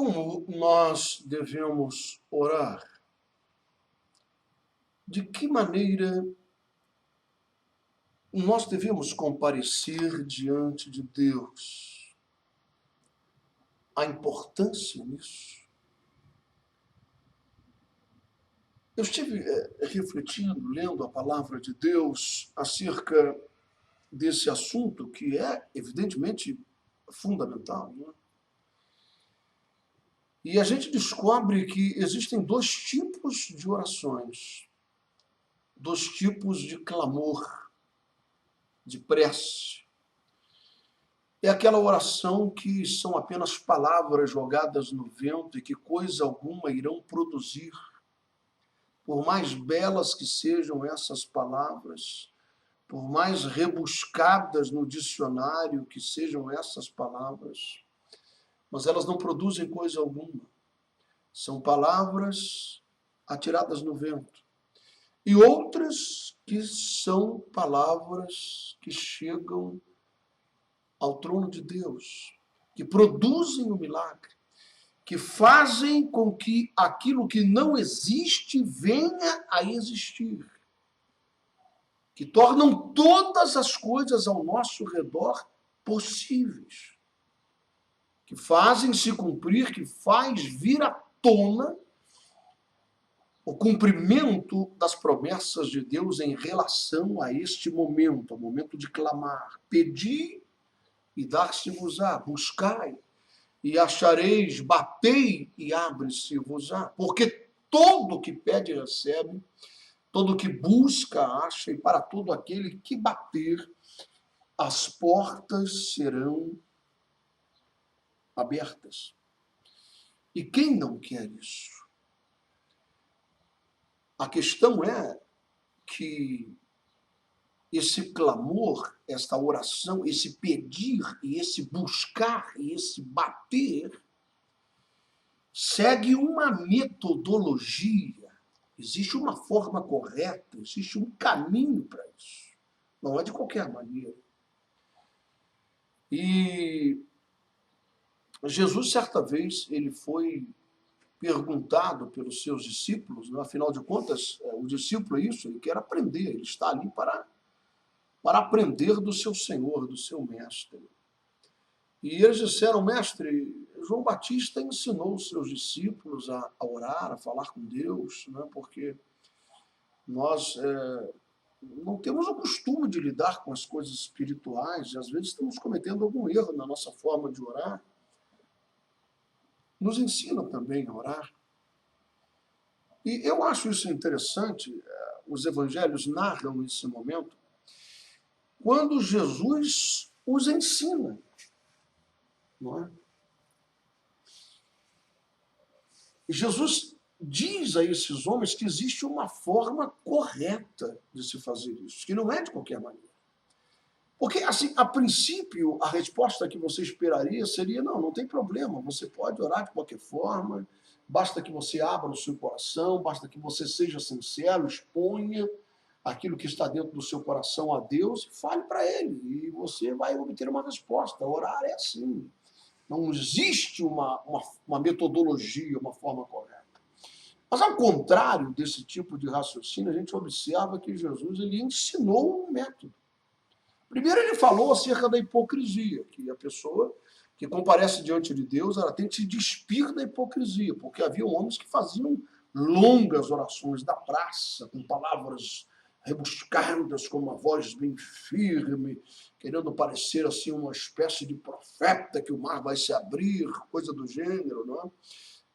Como nós devemos orar? De que maneira nós devemos comparecer diante de Deus? A importância nisso. Eu estive refletindo, lendo a palavra de Deus acerca desse assunto que é, evidentemente, fundamental. Né? E a gente descobre que existem dois tipos de orações, dois tipos de clamor, de prece. É aquela oração que são apenas palavras jogadas no vento e que coisa alguma irão produzir. Por mais belas que sejam essas palavras, por mais rebuscadas no dicionário que sejam essas palavras, mas elas não produzem coisa alguma. São palavras atiradas no vento. E outras que são palavras que chegam ao trono de Deus, que produzem o milagre, que fazem com que aquilo que não existe venha a existir, que tornam todas as coisas ao nosso redor possíveis, que fazem se cumprir, que faz vir à tona o cumprimento das promessas de Deus em relação a este momento, ao momento de clamar. Pedi e dar-se-vos-á, buscai e achareis, batei e abre-se-vos-á. Porque todo que pede recebe, todo que busca acha, e para todo aquele que bater, as portas serão abertas. E quem não quer isso? A questão é que esse clamor, esta oração, esse pedir e esse buscar e esse bater segue uma metodologia. Existe uma forma correta, existe um caminho para isso. Não é de qualquer maneira. E Jesus, certa vez, ele foi perguntado pelos seus discípulos, né? Afinal de contas, o discípulo é isso, ele quer aprender, ele está ali para aprender do seu Senhor, do seu Mestre. E eles disseram, mestre, João Batista ensinou os seus discípulos a orar, a falar com Deus, né? Porque nós não temos o costume de lidar com as coisas espirituais e às vezes estamos cometendo algum erro na nossa forma de orar. Nos ensina também a orar. E eu acho isso interessante, os evangelhos narram esse momento, quando Jesus os ensina. Não é? E Jesus diz a esses homens que existe uma forma correta de se fazer isso, que não é de qualquer maneira. Porque, assim, a princípio, a resposta que você esperaria seria, não tem problema, você pode orar de qualquer forma, basta que você abra o seu coração, basta que você seja sincero, exponha aquilo que está dentro do seu coração a Deus e fale para Ele, e você vai obter uma resposta. Orar é assim. Não existe uma metodologia, uma forma correta. Mas, ao contrário desse tipo de raciocínio, a gente observa que Jesus ele ensinou um método. Primeiro ele falou acerca da hipocrisia, que a pessoa que comparece diante de Deus, ela tem que se despir da hipocrisia, porque havia homens que faziam longas orações da praça, com palavras rebuscadas, com uma voz bem firme, querendo parecer assim uma espécie de profeta, que o mar vai se abrir, coisa do gênero, não é?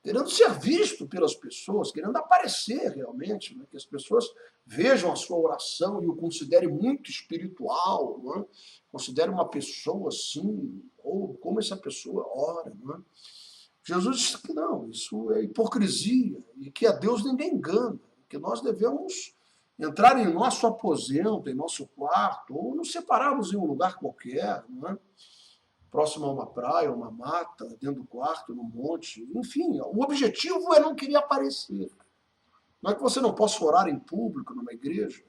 Querendo ser visto pelas pessoas, querendo aparecer realmente, né? Que as pessoas vejam a sua oração e o considerem muito espiritual, né? Considere uma pessoa assim, ou como essa pessoa ora. Né? Jesus disse que não, isso é hipocrisia, e que a Deus ninguém engana, que nós devemos entrar em nosso aposento, em nosso quarto, ou nos separarmos em um lugar qualquer, não é? Próximo a uma praia, uma mata, dentro do quarto, no monte, enfim, o objetivo é não querer aparecer. Não é que você não possa orar em público, numa igreja,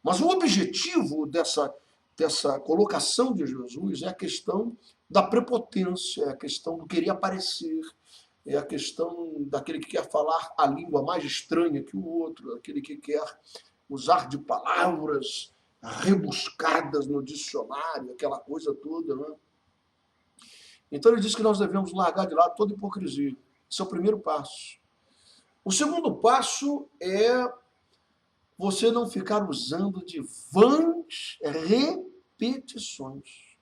mas o objetivo dessa colocação de Jesus é a questão da prepotência, é a questão do querer aparecer, é a questão daquele que quer falar a língua mais estranha que o outro, aquele que quer usar de palavras rebuscadas no dicionário, aquela coisa toda, né? Então ele diz que nós devemos largar de lado toda hipocrisia. Esse é o primeiro passo. O segundo passo é você não ficar usando de vãs repetições.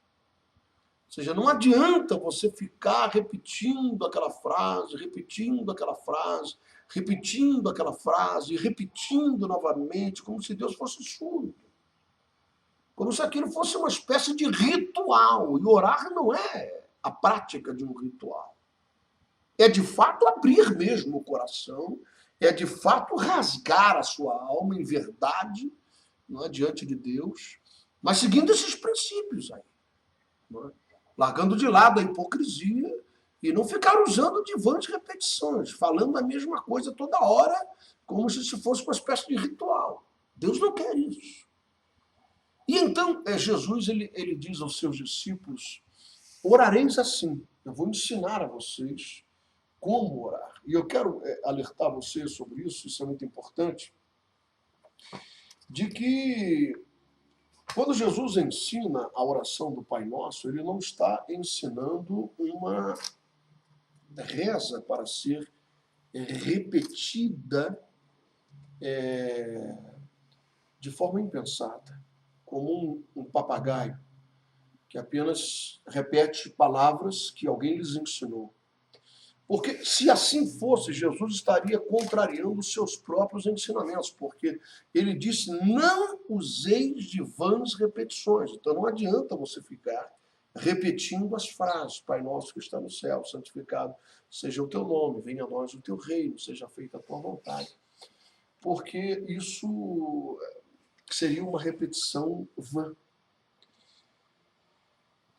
Ou seja, não adianta você ficar repetindo aquela frase, repetindo aquela frase, repetindo novamente, como se Deus fosse surdo. Como se aquilo fosse uma espécie de ritual. E orar não é a prática de um ritual. É de fato abrir mesmo o coração, é de fato rasgar a sua alma em verdade, não é, diante de Deus, mas seguindo esses princípios aí. Não é? Largando de lado a hipocrisia e não ficar usando de vãs repetições, falando a mesma coisa toda hora, como se fosse uma espécie de ritual. Deus não quer isso. E então, Jesus ele diz aos seus discípulos, orareis assim, eu vou ensinar a vocês como orar. E eu quero alertar você sobre isso é muito importante, de que quando Jesus ensina a oração do Pai Nosso, ele não está ensinando uma reza para ser repetida de forma impensada, como um papagaio que apenas repete palavras que alguém lhes ensinou. Porque se assim fosse, Jesus estaria contrariando os seus próprios ensinamentos, porque ele disse, não useis de vãs repetições. Então não adianta você ficar repetindo as frases, Pai nosso que está no céu, santificado seja o teu nome, venha a nós o teu reino, seja feita a tua vontade. Porque isso seria uma repetição vã.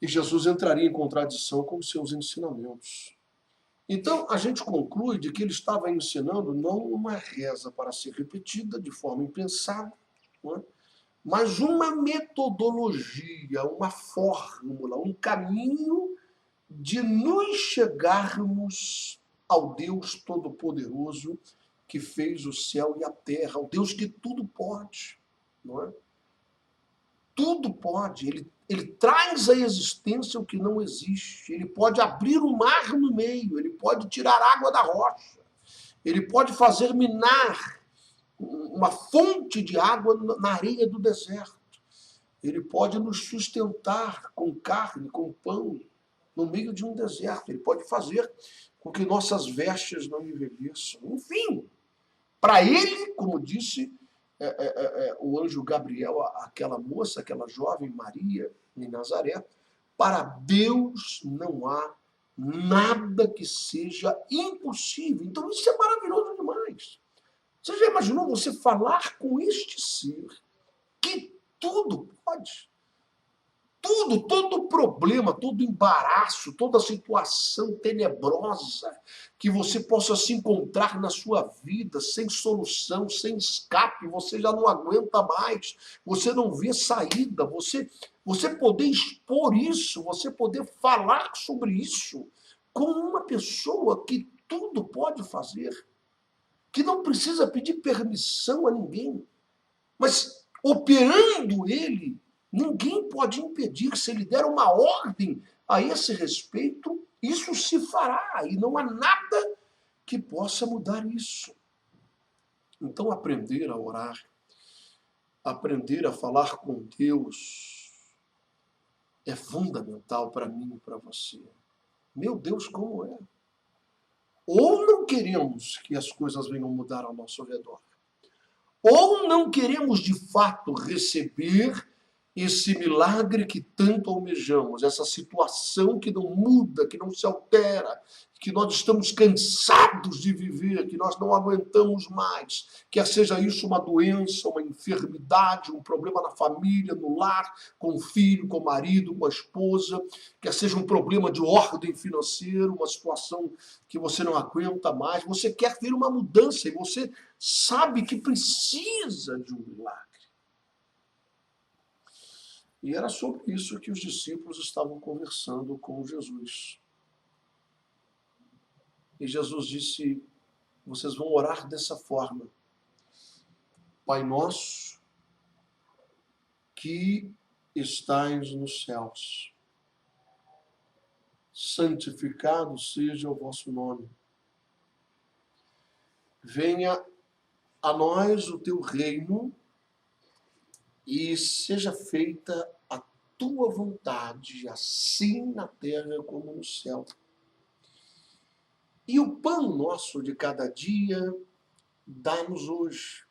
E Jesus entraria em contradição com os seus ensinamentos. Então, a gente conclui de que ele estava ensinando não uma reza para ser repetida de forma impensada, não é? Mas uma metodologia, uma fórmula, um caminho de nos chegarmos ao Deus Todo-Poderoso que fez o céu e a terra, ao Deus que tudo pode, não é? Tudo pode, ele traz à existência o que não existe, ele pode abrir o mar no meio, ele pode tirar água da rocha, ele pode fazer minar uma fonte de água na areia do deserto, ele pode nos sustentar com carne, com pão, no meio de um deserto, ele pode fazer com que nossas vestes não envelheçam, enfim, para ele, como disse o anjo Gabriel, aquela moça, aquela jovem Maria em Nazaré, para Deus não há nada que seja impossível. Então isso é maravilhoso demais. Você já imaginou você falar com este ser que tudo pode? Tudo, todo problema, todo embaraço, toda situação tenebrosa que você possa se encontrar na sua vida, sem solução, sem escape, você já não aguenta mais, você não vê saída, você poder expor isso, você poder falar sobre isso com uma pessoa que tudo pode fazer, que não precisa pedir permissão a ninguém, mas operando ele, ninguém pode impedir. Se ele der uma ordem a esse respeito, isso se fará. E não há nada que possa mudar isso. Então, aprender a orar, aprender a falar com Deus, é fundamental para mim e para você. Meu Deus, como é? Ou não queremos que as coisas venham mudar ao nosso redor, ou não queremos de fato receber esse milagre que tanto almejamos, essa situação que não muda, que não se altera, que nós estamos cansados de viver, que nós não aguentamos mais, quer seja isso uma doença, uma enfermidade, um problema na família, no lar, com o filho, com o marido, com a esposa, quer seja um problema de ordem financeira, uma situação que você não aguenta mais, você quer ver uma mudança e você sabe que precisa de um milagre. E era sobre isso que os discípulos estavam conversando com Jesus. E Jesus disse, vocês vão orar dessa forma. Pai nosso, que estais nos céus, santificado seja o vosso nome. Venha a nós o teu reino e seja feita a tua vontade, assim na terra como no céu. E o pão nosso de cada dia, dá-nos hoje.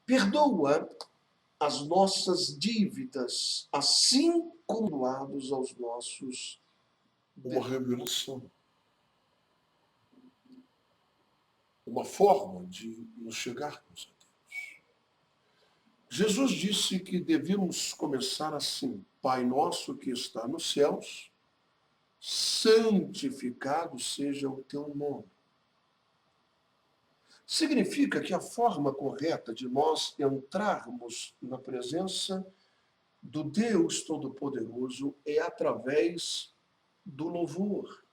Perdoa as nossas dívidas, assim como perdoados aos nossos. Uma revelação. Uma forma de nos chegarmos a Deus. Jesus disse que devemos começar assim: Pai nosso que está nos céus, santificado seja o teu nome. Significa que a forma correta de nós entrarmos na presença do Deus Todo-Poderoso é através do louvor.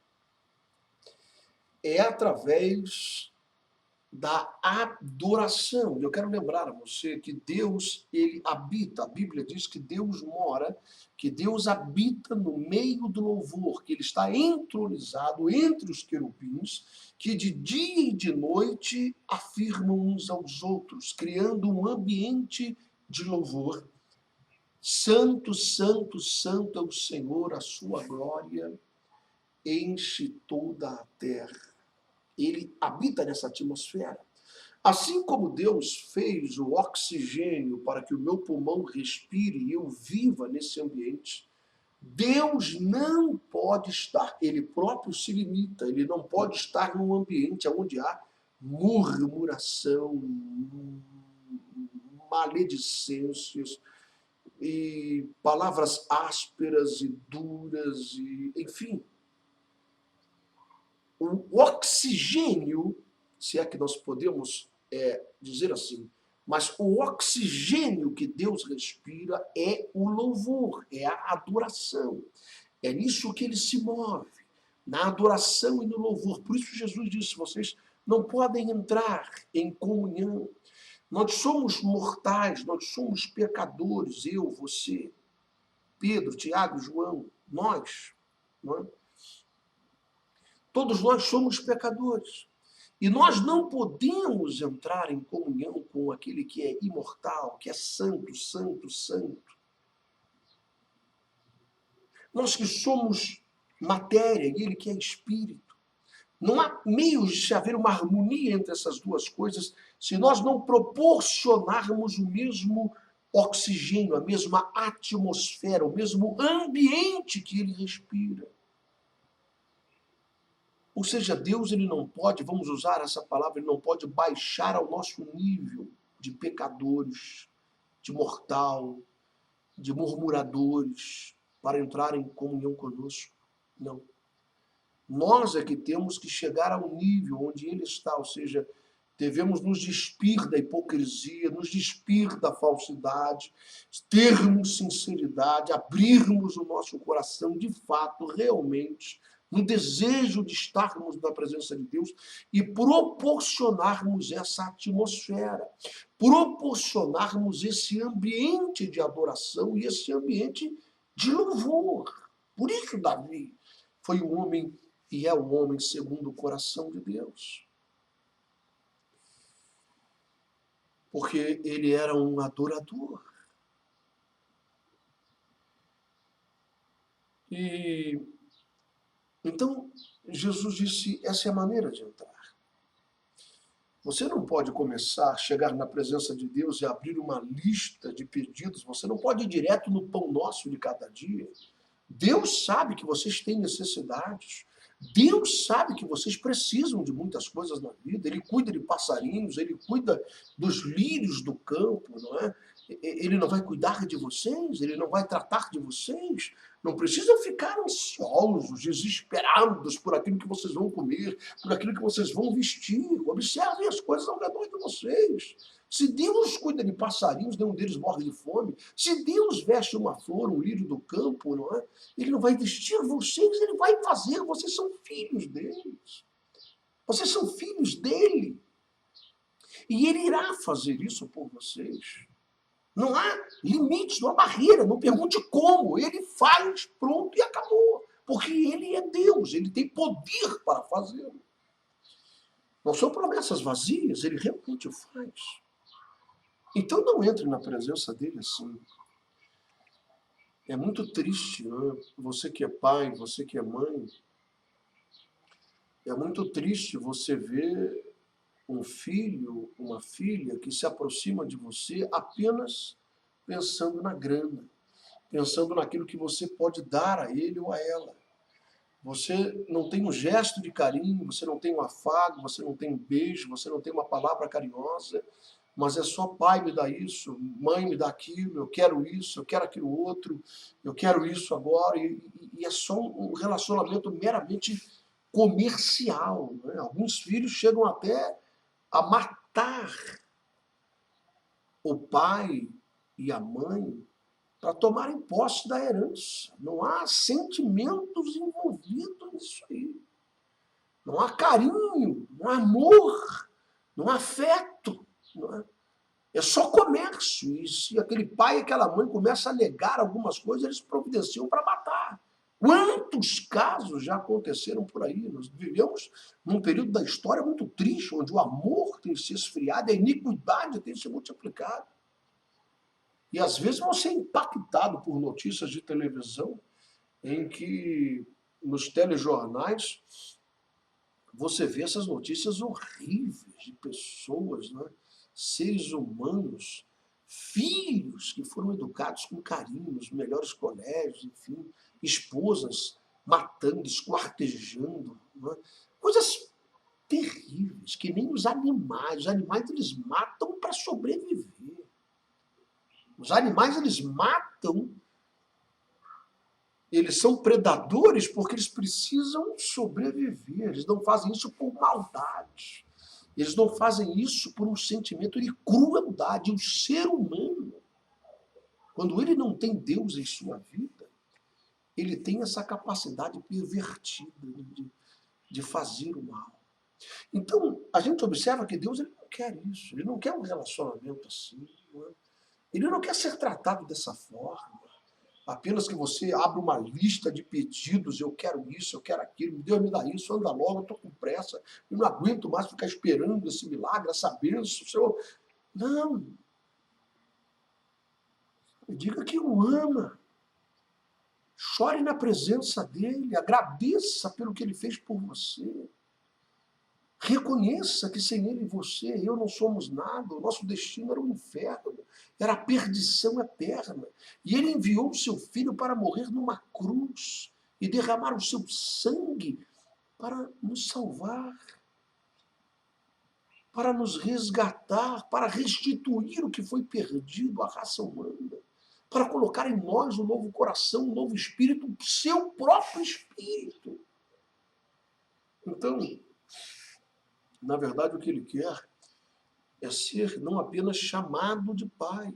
É através da adoração. Eu quero lembrar a você que Deus, ele habita, a Bíblia diz que Deus mora, que Deus habita no meio do louvor, que ele está entronizado entre os querubins, que de dia e de noite afirmam uns aos outros, criando um ambiente de louvor. Santo, santo, santo é o Senhor, a sua glória enche toda a terra. Ele habita nessa atmosfera. Assim como Deus fez o oxigênio para que o meu pulmão respire e eu viva nesse ambiente, Deus não pode estar, ele próprio se limita, ele não pode estar num ambiente onde há murmuração, maledicências, e palavras ásperas e duras, e, enfim. O oxigênio, se é que nós podemos dizer assim, mas o oxigênio que Deus respira é o louvor, é a adoração. É nisso que ele se move, na adoração e no louvor. Por isso Jesus disse, vocês não podem entrar em comunhão. Nós somos mortais, nós somos pecadores, eu, você, Pedro, Tiago, João, nós, não é? Todos nós somos pecadores. E nós não podemos entrar em comunhão com aquele que é imortal, que é santo, santo, santo. Nós que somos matéria e ele que é espírito. Não há meios de haver uma harmonia entre essas duas coisas se nós não proporcionarmos o mesmo oxigênio, a mesma atmosfera, o mesmo ambiente que ele respira. Ou seja, Deus ele não pode, vamos usar essa palavra, ele não pode baixar ao nosso nível de pecadores, de mortal, de murmuradores, para entrar em comunhão conosco. Não. Nós é que temos que chegar ao nível onde ele está, ou seja, devemos nos despir da hipocrisia, nos despir da falsidade, termos sinceridade, abrirmos o nosso coração de fato, realmente, no desejo de estarmos na presença de Deus e proporcionarmos essa atmosfera, proporcionarmos esse ambiente de adoração e esse ambiente de louvor. Por isso Davi foi um homem e é um homem segundo o coração de Deus. Porque ele era um adorador. E então Jesus disse, essa é a maneira de entrar. Você não pode começar a chegar na presença de Deus e abrir uma lista de pedidos, você não pode ir direto no pão nosso de cada dia. Deus sabe que vocês têm necessidades. Deus sabe que vocês precisam de muitas coisas na vida. Ele cuida de passarinhos, ele cuida dos lírios do campo, não é? Ele não vai cuidar de vocês? Ele não vai tratar de vocês? Não precisam ficar ansiosos, desesperados por aquilo que vocês vão comer, por aquilo que vocês vão vestir. Observem as coisas ao redor de vocês. Se Deus cuida de passarinhos, nenhum deles morre de fome. Se Deus veste uma flor, um lírio do campo, não é? Ele não vai vestir vocês, ele vai fazer. Vocês são filhos deles. Vocês são filhos dele. E ele irá fazer isso por vocês. Não há limites, não há barreira, não pergunte como. Ele faz, pronto e acabou. Porque ele é Deus, ele tem poder para fazê-lo. Não são promessas vazias, ele realmente o faz. Então não entre na presença dele assim. É muito triste, né? Você que é pai, você que é mãe, é muito triste você ver um filho, uma filha que se aproxima de você apenas pensando na grana, pensando naquilo que você pode dar a ele ou a ela. Você não tem um gesto de carinho, você não tem um afago, você não tem um beijo, você não tem uma palavra carinhosa, mas é só pai me dá isso, mãe me dá aquilo, eu quero isso, eu quero aquilo outro, eu quero isso agora, e é só um relacionamento meramente comercial. Né? Alguns filhos chegam até a matar o pai e a mãe para tomarem posse da herança. Não há sentimentos envolvidos nisso aí. Não há carinho, não há amor, não há afeto. Não é? É só comércio. E se aquele pai e aquela mãe começam a negar algumas coisas, eles providenciam para matar. Quantos casos já aconteceram por aí? Nós vivemos num período da história muito triste, onde o amor tem se esfriado, a iniquidade tem se multiplicado. E às vezes você é impactado por notícias de televisão em que nos telejornais você vê essas notícias horríveis de pessoas, né? Seres humanos, filhos que foram educados com carinho nos melhores colégios, enfim, esposas matando, esquartejando, né? Coisas terríveis, que nem os animais. Os animais eles matam para sobreviver. Os animais eles matam, eles são predadores porque eles precisam sobreviver. Eles não fazem isso por maldade. Eles não fazem isso por um sentimento de crueldade. O ser humano, quando ele não tem Deus em sua vida, ele tem essa capacidade pervertida de fazer o mal. Então, a gente observa que Deus ele não quer isso. Ele não quer um relacionamento assim. Não é? Ele não quer ser tratado dessa forma. Apenas que você abra uma lista de pedidos, eu quero isso, eu quero aquilo, Deus me dá isso, anda logo, eu estou com pressa, eu não aguento mais ficar esperando esse milagre, essa bênção, Senhor. Não. Diga que o ama. Chore na presença dele, agradeça pelo que ele fez por você. Reconheça que sem ele você e eu não somos nada, o nosso destino era o inferno, era a perdição eterna. E ele enviou o seu filho para morrer numa cruz e derramar o seu sangue para nos salvar, para nos resgatar, para restituir o que foi perdido à raça humana, para colocar em nós um novo coração, um novo espírito, o seu próprio espírito. Então, na verdade, o que ele quer é ser não apenas chamado de pai.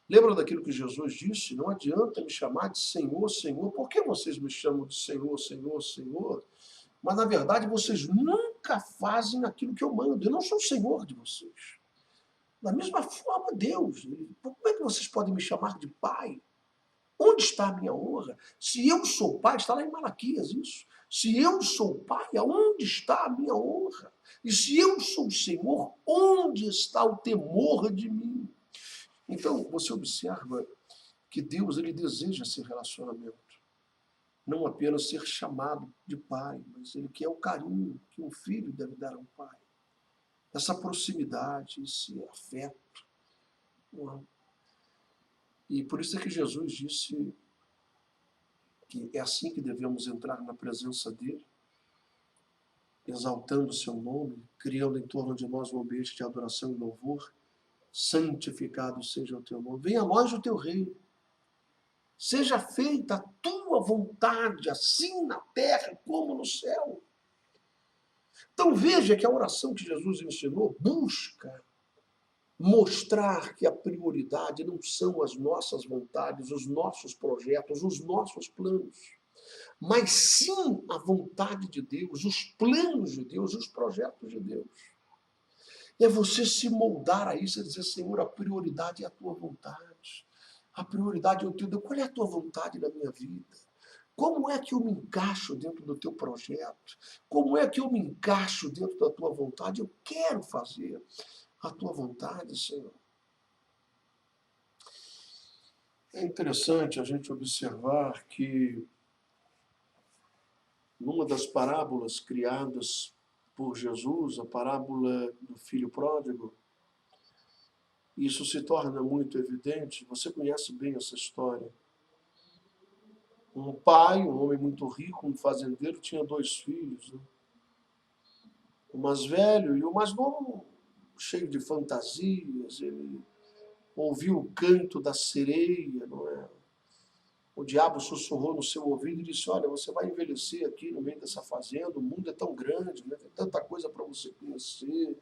Lembra daquilo que Jesus disse? Não adianta me chamar de Senhor, Senhor. Por que vocês me chamam de Senhor, Senhor, Senhor? Mas, na verdade, vocês nunca fazem aquilo que eu mando. Eu não sou o Senhor de vocês. Da mesma forma, Deus. Como é que vocês podem me chamar de pai? Onde está a minha honra? Se eu sou pai, está lá em Malaquias isso. Se eu sou pai, aonde está a minha honra? E se eu sou o Senhor, onde está o temor de mim? Então, você observa que Deus ele deseja esse relacionamento. Não apenas ser chamado de pai, mas ele quer o carinho que um filho deve dar a um pai. Essa proximidade, esse afeto. E por isso é que Jesus disse que é assim que devemos entrar na presença dele, exaltando o seu nome, criando em torno de nós um ambiente de adoração e louvor, santificado seja o teu nome. Venha a nós o teu reino. Seja feita a tua vontade, assim na terra como no céu. Então veja que a oração que Jesus ensinou busca mostrar que a prioridade não são as nossas vontades, os nossos projetos, os nossos planos, mas sim a vontade de Deus, os planos de Deus, os projetos de Deus. E é você se moldar a isso e dizer, Senhor, a prioridade é a tua vontade. A prioridade é o teu Deus. Qual é a tua vontade na minha vida? Como é que eu me encaixo dentro do teu projeto? Como é que eu me encaixo dentro da tua vontade? Eu quero fazer a tua vontade, Senhor. É interessante a gente observar que numa das parábolas criadas por Jesus, a parábola do filho pródigo, isso se torna muito evidente. Você conhece bem essa história. Um pai, um homem muito rico, um fazendeiro, tinha 2 filhos, né? O mais velho e o mais novo, cheio de fantasias. Ele ouviu o canto da sereia, não é? O diabo sussurrou no seu ouvido e disse, olha, você vai envelhecer aqui no meio dessa fazenda, o mundo é tão grande, né? Tem tanta coisa para você conhecer,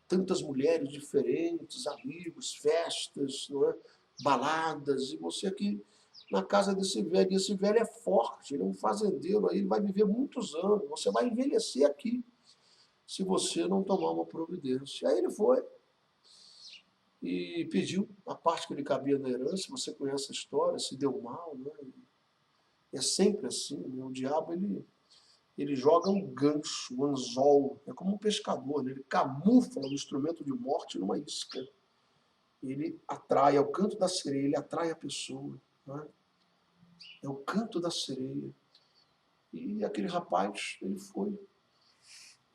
tantas mulheres diferentes, amigos, festas, não é? Baladas, e você aqui na casa desse velho, e esse velho é forte, ele é um fazendeiro, aí ele vai viver muitos anos, você vai envelhecer aqui, se você não tomar uma providência. Aí ele foi e pediu a parte que lhe cabia na herança, você conhece a história, se deu mal, né? É sempre assim, né? O diabo, ele joga um gancho, um anzol, é como um pescador, né? Ele camufla o instrumento de morte numa isca. Ele atrai, é o canto da sereia, ele atrai a pessoa, né? É o canto da sereia. E aquele rapaz, ele foi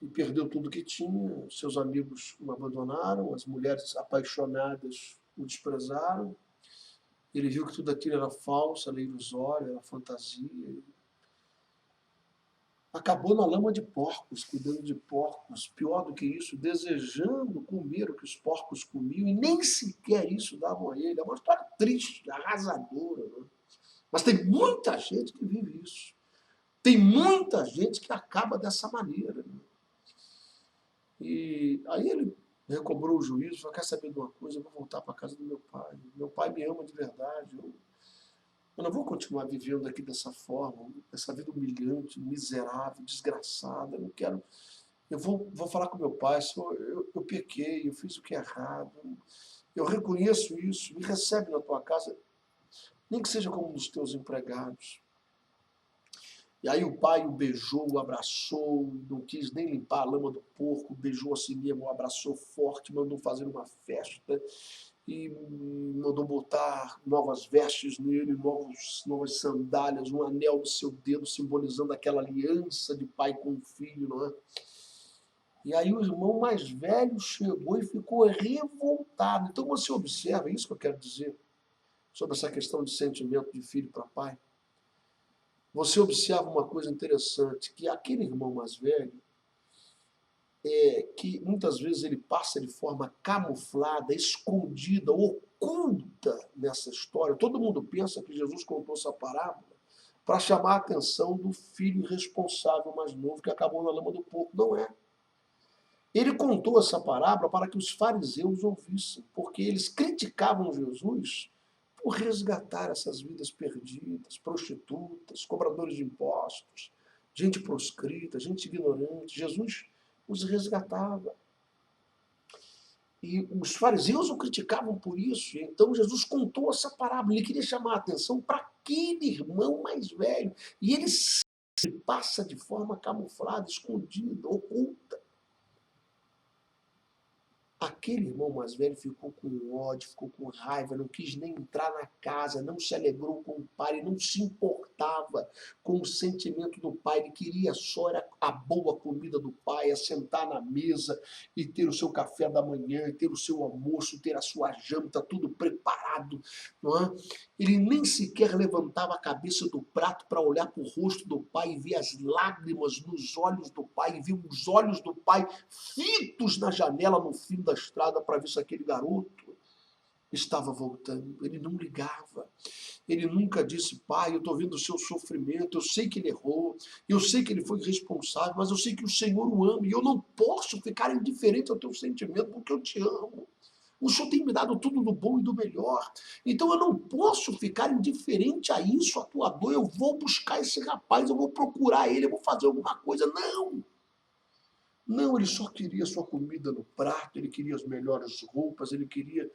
e perdeu tudo que tinha, seus amigos o abandonaram, as mulheres apaixonadas o desprezaram, ele viu que tudo aquilo era falso, era ilusório, era fantasia, acabou na lama de porcos, cuidando de porcos, pior do que isso, desejando comer o que os porcos comiam, e nem sequer isso davam a ele. É uma história triste, arrasadora, né? Mas tem muita gente que vive isso. Tem muita gente que acaba dessa maneira, né? E aí ele recobrou o juízo, falou, quer saber de uma coisa? Eu vou voltar para a casa do meu pai. Meu pai me ama de verdade. Eu não vou continuar vivendo aqui dessa forma, essa vida humilhante, miserável, desgraçada. Eu não quero. Eu vou falar com meu pai, Senhor, eu pequei, eu fiz o que é errado. Eu reconheço isso, me recebe na tua casa, nem que seja como um dos teus empregados. E aí o pai o beijou, o abraçou, não quis nem limpar a lama do porco, beijou assim mesmo, o abraçou forte, mandou fazer uma festa e mandou botar novas vestes nele, novas sandálias, um anel no seu dedo, simbolizando aquela aliança de pai com filho, não é? E aí o irmão mais velho chegou e ficou revoltado. Então você observa, isso que eu quero dizer, sobre essa questão de sentimento de filho para pai. Você observa uma coisa interessante, que aquele irmão mais velho, que muitas vezes ele passa de forma camuflada, escondida, oculta nessa história. Todo mundo pensa que Jesus contou essa parábola para chamar a atenção do filho irresponsável mais novo que acabou na lama do porco. Não é. Ele contou essa parábola para que os fariseus ouvissem, porque eles criticavam Jesus por resgatar essas vidas perdidas, prostitutas, cobradores de impostos, gente proscrita, gente ignorante. Jesus os resgatava. E os fariseus o criticavam por isso. Então Jesus contou essa parábola. Ele queria chamar a atenção para aquele irmão mais velho. E ele passa de forma camuflada, escondida, oculta. Aquele irmão mais velho ficou com ódio, ficou com raiva, não quis nem entrar na casa, não se alegrou com o pai, ele não se importava com o sentimento do pai, ele queria só era a boa comida do pai, a sentar na mesa e ter o seu café da manhã, ter o seu almoço, ter a sua janta, tudo preparado, não é? Ele nem sequer levantava a cabeça do prato para olhar para o rosto do pai e ver as lágrimas nos olhos do pai, e ver os olhos do pai fitos na janela no fim da estrada para ver se aquele garoto estava voltando. Ele não ligava. Ele nunca disse: pai, eu estou vendo o seu sofrimento, eu sei que ele errou, eu sei que ele foi responsável, mas eu sei que o Senhor o ama e eu não posso ficar indiferente ao teu sentimento porque eu te amo. O Senhor tem me dado tudo do bom e do melhor. Então eu não posso ficar indiferente a isso, a tua dor. Eu vou buscar esse rapaz, eu vou procurar ele, eu vou fazer alguma coisa. Não! Não, ele só queria sua comida no prato, ele queria as melhores roupas, ele queria.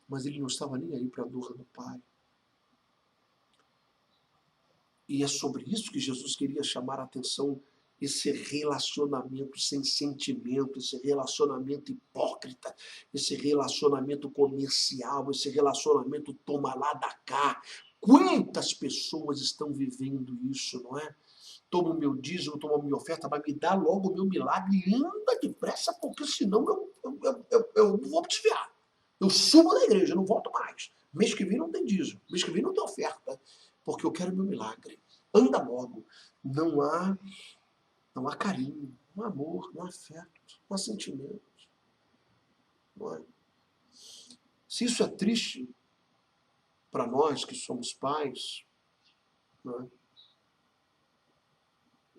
Mas ele não estava nem aí para a dor do pai. E é sobre isso que Jesus queria chamar a atenção, esse relacionamento sem sentimento, esse relacionamento hipócrita, esse relacionamento comercial, esse relacionamento toma lá da cá. Quantas pessoas estão vivendo isso, não é? Toma o meu dízimo, toma a minha oferta, mas me dá logo o meu milagre e anda depressa, porque senão eu vou desviar. Eu subo da igreja, não volto mais. Mês que vem não tem dízimo, mês que vem não tem oferta, porque eu quero meu milagre. Anda logo. Não há, não há carinho, não há amor, não há afeto, não há sentimento. Não é? Se isso é triste para nós que somos pais, não é?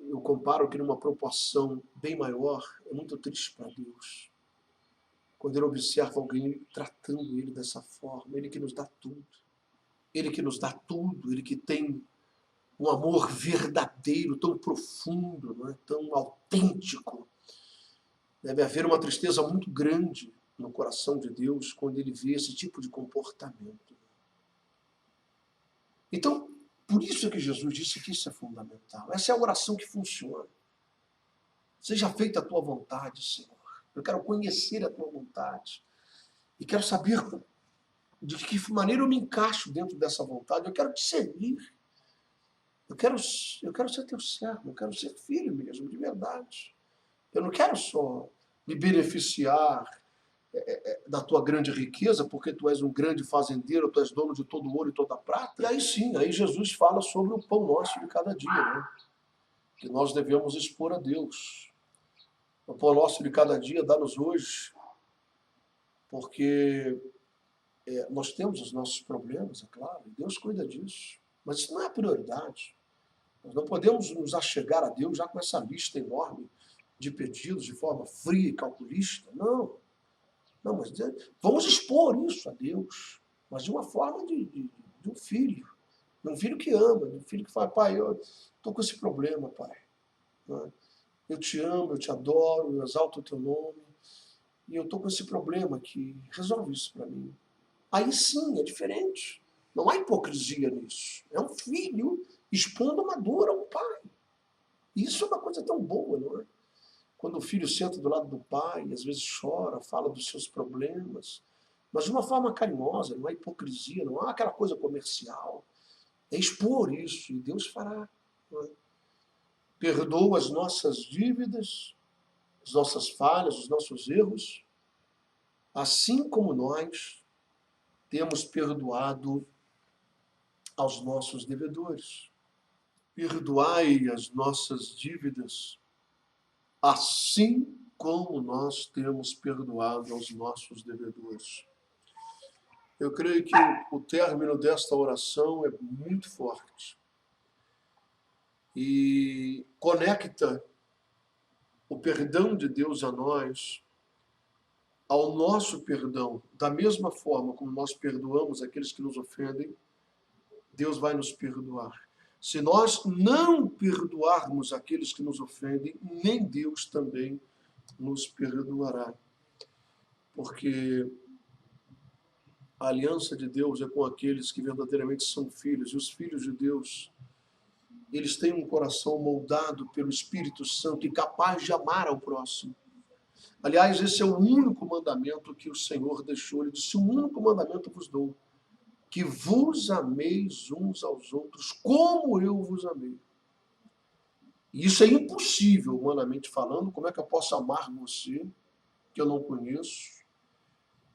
Eu comparo que numa proporção bem maior, é muito triste para Deus. Quando ele observa alguém tratando ele dessa forma, ele que nos dá tudo. Ele que nos dá tudo, ele que tem um amor verdadeiro, tão profundo, não é? Tão autêntico. Deve haver uma tristeza muito grande no coração de Deus quando ele vê esse tipo de comportamento. Então, por isso é que Jesus disse que isso é fundamental. Essa é a oração que funciona. Seja feita a tua vontade, Senhor. Eu quero conhecer a tua vontade. E quero saber de que maneira eu me encaixo dentro dessa vontade. Eu quero te servir. Eu quero ser teu servo. Eu quero ser filho mesmo, de verdade. Eu não quero só me beneficiar da tua grande riqueza, porque tu és um grande fazendeiro, tu és dono de todo o ouro e toda a prata. E aí sim, aí Jesus fala sobre o pão nosso de cada dia, né? Que nós devemos expor a Deus. O pão nosso de cada dia dá-nos hoje, porque nós temos os nossos problemas, é claro, e Deus cuida disso. Mas isso não é a prioridade. Nós não podemos nos achegar a Deus já com essa lista enorme de pedidos de forma fria e calculista. Não. Não, mas vamos expor isso a Deus, mas de uma forma de um filho. De um filho que ama, de um filho que fala: pai, eu estou com esse problema, pai. Né? Eu te amo, eu te adoro, eu exalto o teu nome, e eu estou com esse problema aqui, resolve isso para mim. Aí sim, é diferente. Não há hipocrisia nisso. É um filho expondo uma dor a um pai. Isso é uma coisa tão boa, não é? Quando o filho senta do lado do pai, às vezes chora, fala dos seus problemas, mas de uma forma carinhosa, não há hipocrisia, não há aquela coisa comercial. É expor isso e Deus fará. Não é? Perdoa as nossas dívidas, as nossas falhas, os nossos erros, assim como nós temos perdoado aos nossos devedores. Perdoai as nossas dívidas, assim como nós temos perdoado aos nossos devedores. Eu creio que o término desta oração é muito forte e conecta o perdão de Deus a nós ao nosso perdão. Da mesma forma como nós perdoamos aqueles que nos ofendem, Deus vai nos perdoar. Se nós não perdoarmos aqueles que nos ofendem, nem Deus também nos perdoará. Porque a aliança de Deus é com aqueles que verdadeiramente são filhos. E os filhos de Deus, eles têm um coração moldado pelo Espírito Santo e capaz de amar ao próximo. Aliás, esse é o único mandamento que o Senhor deixou. Ele disse: um único mandamento vos dou, que vos ameis uns aos outros, como eu vos amei. E isso é impossível, humanamente falando. Como é que eu posso amar você, que eu não conheço,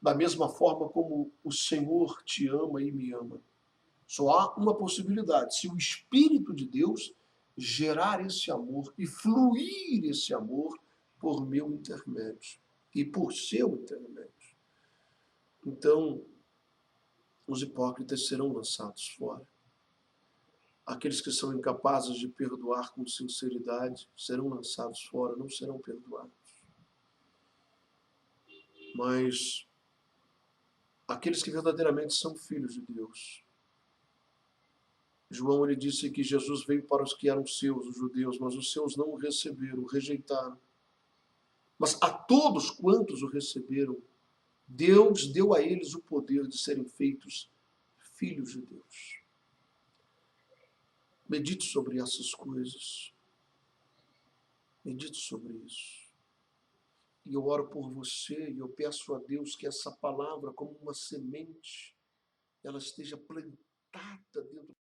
da mesma forma como o Senhor te ama e me ama? Só há uma possibilidade: se o Espírito de Deus gerar esse amor e fluir esse amor por meu intermédio e por seu intermédio. Então, os hipócritas serão lançados fora. Aqueles que são incapazes de perdoar com sinceridade serão lançados fora, não serão perdoados. Mas aqueles que verdadeiramente são filhos de Deus. João, ele disse que Jesus veio para os que eram seus, os judeus, mas os seus não o receberam, o rejeitaram. Mas a todos quantos o receberam, Deus deu a eles o poder de serem feitos filhos de Deus. Medite sobre essas coisas. Medite sobre isso. E eu oro por você e eu peço a Deus que essa palavra, como uma semente, ela esteja plantada dentro